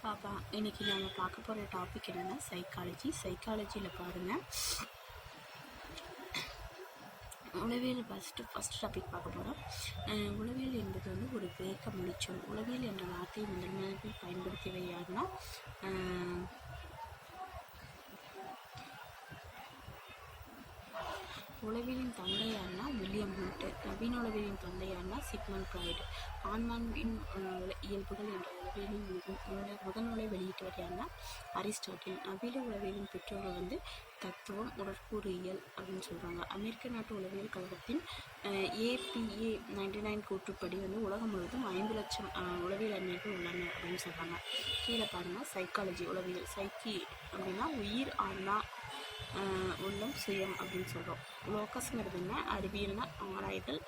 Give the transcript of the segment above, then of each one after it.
பாப்பா இன்னைக்கு நம்ம பார்க்க போகிற டாபிக் என்னென்னா சைக்காலஜியில் பாருங்கள், உளவியல் ஃபஸ்ட் டாபிக் பார்க்க போகிறோம். உளவியல் என்பது வந்து ஒரு கிரேக்க மொழிச்சொல். உளவியல் என்ற வார்த்தையை முதன்மையாக பயன்படுத்தியவை யாருன்னா உளவியலின் தந்தை யாருன்னா வில்லியம் ஹண்ட். நவீன உளவியலின் தந்தை யாருன்னா சிக்மண்ட் ஃப்ராய்டு. ஆன்மாவின் இயல்புகள் என்ற உளவியலின் முதல் வெளியிட்டவர் யாருன்னா அரிஸ்டாட்டில். நவீன உளவியலின் பெற்றோர்கள் வந்து தத்துவம், உடற்கூறியல் அப்படின்னு சொல்கிறாங்க. அமெரிக்க நாட்டு உளவியல் கழகத்தின் APA 99 கூற்றுப்படி வந்து உலகம் முழுவதும் 5 லட்சம் உளவியல் அறிஞர்கள் உள்ளனர் அப்படின்னு சொல்கிறாங்க. கீழே பாருங்கள், சைக்காலஜி உளவியல். சைக்கி அப்படின்னா உயிர், ஆன்மா, உள்ளம், சுயம் அப்படின்னு சொல்கிறோம். லோக்கஸ்ங்கிறது என்ன? அறிவியல்னா ஆராய்தல்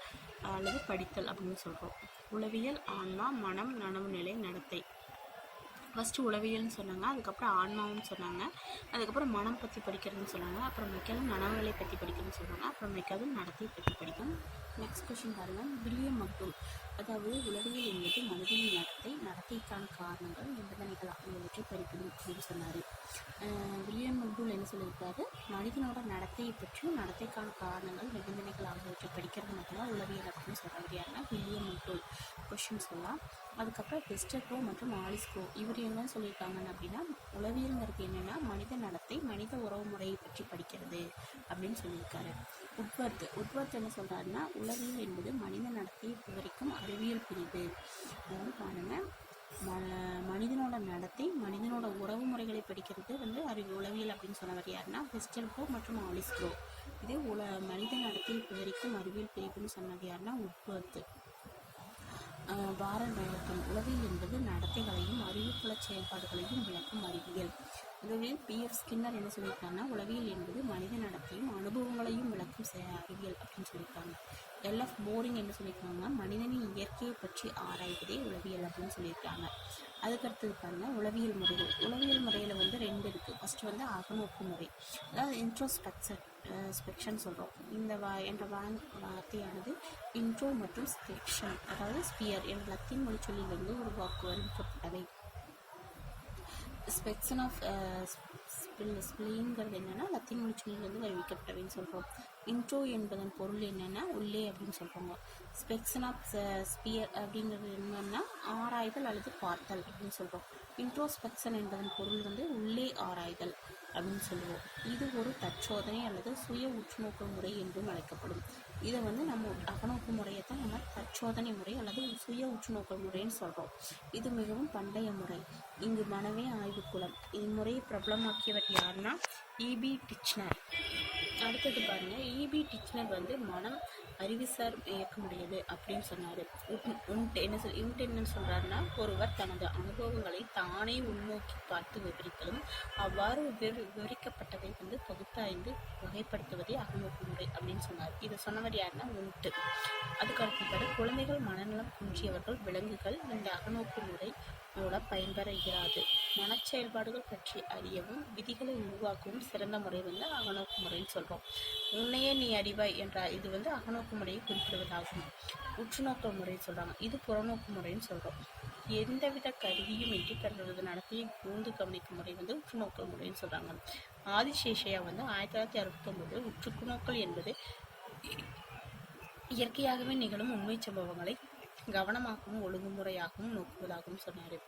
அல்லது படித்தல் அப்படின்னு சொல்கிறோம். உளவியல் ஆன்மா, மனம், நனவு நிலை, நடத்தை. ஃபஸ்ட்டு உளவியல்னு சொன்னாங்க, அதுக்கப்புறம் ஆன்மாவும் சொன்னாங்க, அதுக்கப்புறம் மனம் பற்றி படிக்கிறதுன்னு சொன்னாங்க, அப்புறம் மெக்காலும் நனவுகளை பற்றி படிக்கிறதுன்னு சொல்கிறாங்க, அப்புறம் மெக்காலும் நடத்தை பற்றி படிக்கும். நெக்ஸ்ட் கொஸ்டின் பாருங்கள், வில்லியம் மக்டூல். அதாவது உளவியல் என்பது மனிதனின் நடத்தைக்கான காரணங்கள், நிபந்தனைகள் ஆகியவற்றை படிக்கணும் அப்படின்னு சொன்னார். வில்லியம் மக்டூல் என்ன சொல்லியிருக்காரு? மனிதனோட நடத்தையை பற்றியும் நடத்தைக்கான காரணங்கள், நிபந்தனைகள் ஆகியவற்றை படிக்கிறது மட்டும்தான் உளவியல் அப்படின்னு சொல்கிறாங்க. யாருன்னா வில்லியம் மக்டூல். கொஸ்டின் சொல்லலாம். அதுக்கப்புறம் வெஸ்டர்கோ மற்றும் ஆலிஸ்கோ இவர் என்ன சொல்லியிருக்காங்கன்னு அப்படின்னா, உளவியல்ங்கிறது என்னென்னா மனித நடத்தை, மனித உறவு முறையை பற்றி படிக்கிறது அப்படின்னு சொல்லியிருக்காரு. உட்வர்த் என்ன சொல்கிறாருன்னா, உளவியல் என்பது மனித நடத்தையை விவரிக்கும் அறிவியல் பிரிவு. அதாவது பாருங்கள், மனிதனோட நடத்தை, மனிதனோட உறவு முறைகளை படிக்கிறது வந்து உளவியல் அப்படின்னு சொன்னவர் யாருன்னா வெஸ்டர்கோ மற்றும் ஆலிஸ்கோ. இதே மனித நடத்தையை விவரிக்கும் அறிவியல் பிரிவுன்னு சொன்னது யாருன்னா உட்வர்த். வாரன் டயட்டன். உளவியல் என்பது நடத்தைகளையும் அறிவுப்புல செயல்பாடுகளையும் விளக்கும் அறிவியல். உளவியல் PF ஸ்கின்னர் என்ன சொல்லியிருக்காங்கன்னா, உளவியல் என்பது மனித நடத்தையும் அனுபவங்களையும் விளக்கும் அறிவியல் அப்படின்னு சொல்லியிருக்காங்க. LF போரிங் என்ன சொல்லியிருக்காங்க? மனிதனின் இயற்கையை பற்றி ஆராய்வதே உளவியல் அப்படின்னு சொல்லியிருக்காங்க. அதுக்கடுத்தது பாருங்கள், உளவியல் முறைகள். உளவியல் முறையில் வந்து 2 இருக்குது. ஃபஸ்ட்டு வந்து அகநோக்கு முறை, அதாவது இன்ட்ரோஸ்பெக்ஷன் சொல்கிறோம். இந்த என்ற வார்த்தையானது இன்ட்ரோ மற்றும் ஸ்பெக்ஷன், அதாவது ஸ்பியர் என்ற லத்தீன் மொழி சொல்லிலிருந்து உருவாக்கப்பட்டவை. ஸ்பெக்ஷன் ஆஃப் ஸ்பிளிங்கிறது என்னென்னா லத்தீன் மொழி சொல்லிலிருந்து வருவிக்கப்பட்டவைன்னு சொல்கிறோம். இன்ட்ரோ என்பதன் பொருள் என்னென்னா உள்ளே அப்படின்னு சொல்கிறாங்க. ஸ்பெக்ஷன் ஆஃப் ஸ்பியர் அப்படிங்கிறது என்னென்னா ஆராய்தல் அல்லது பார்த்தல் அப்படின்னு சொல்கிறோம். இன்ட்ரோஸ்பெக்ஷன் என்பதன் பொருள் வந்து உள்ளே ஆராய்தல் அப்படின்னு சொல்லுவோம். இது ஒரு தற்சோதனை அல்லது சுய உற்றுநோக்கு முறை என்றும் அழைக்கப்படும். இதை வந்து நம்ம அகநோக்கு முறையை தான் நம்ம தற்சோதனை முறை அல்லது சுய உற்றுநோக்கு முறைன்னு சொல்கிறோம். இது மிகவும் பண்டைய முறை. இங்கு மனமே ஆய்வுக்குளம். இம்முறையை பிரபலமாக்கியவர் யாருன்னா EB டிச்னர். அடுத்தது பாருங்கள், EB டிச்னர் வந்து மனம் அறிவுசார் இயக்கமுடையது அப்படின்னு சொன்னார். என்னன்னு சொல்கிறாருன்னா, ஒருவர் தனது அனுபவங்களை தானே உள்நோக்கி பார்த்து விவரித்தலும் அவ்வாறு விவரிக்கப்பட்டதை வந்து பகுத்தாய்ந்து வகைப்படுத்துவதே அகநோக்கு முறை அப்படின்னு சொன்னார். இதை சொன்னவர் யாருன்னா உண்டு. அதுக்கடுத்து குழந்தைகள், மனநலம் குன்றியவர்கள், விலங்குகள் இந்த அகநோக்கு முறை மூலம் பயன்பெற இயலாது. மனச்செயல்பாடுகள் பற்றி அறியவும் விதிகளை உருவாக்கவும் சிறந்த முறை வந்து அகநோக்கு முறைன்னு சொல்கிறோம். உன்னையே நீ அறிவாய் என்ற இது வந்து அகநோக்கு முறையை குறிப்பிடுவதாகும். உற்றுநோக்கல் முறைன்னு சொல்கிறாங்க. இது புறநோக்கு முறைன்னு சொல்கிறோம். எந்தவித கருவியும் இன்றி பிறரது நடத்தையை கூர்ந்து கவனிக்கும் முறை வந்து உற்றுநோக்கல் முறைன்னு சொல்கிறாங்க. ஆதிசேஷையா வந்து 1969 உற்றுநோக்கல் என்பது இயற்கையாகவே நிகழும் உண்மை சம்பவங்களை கவனமாகவும் ஒழுங்குமுறையாகவும் நோக்குவதாகவும் சொன்னார்.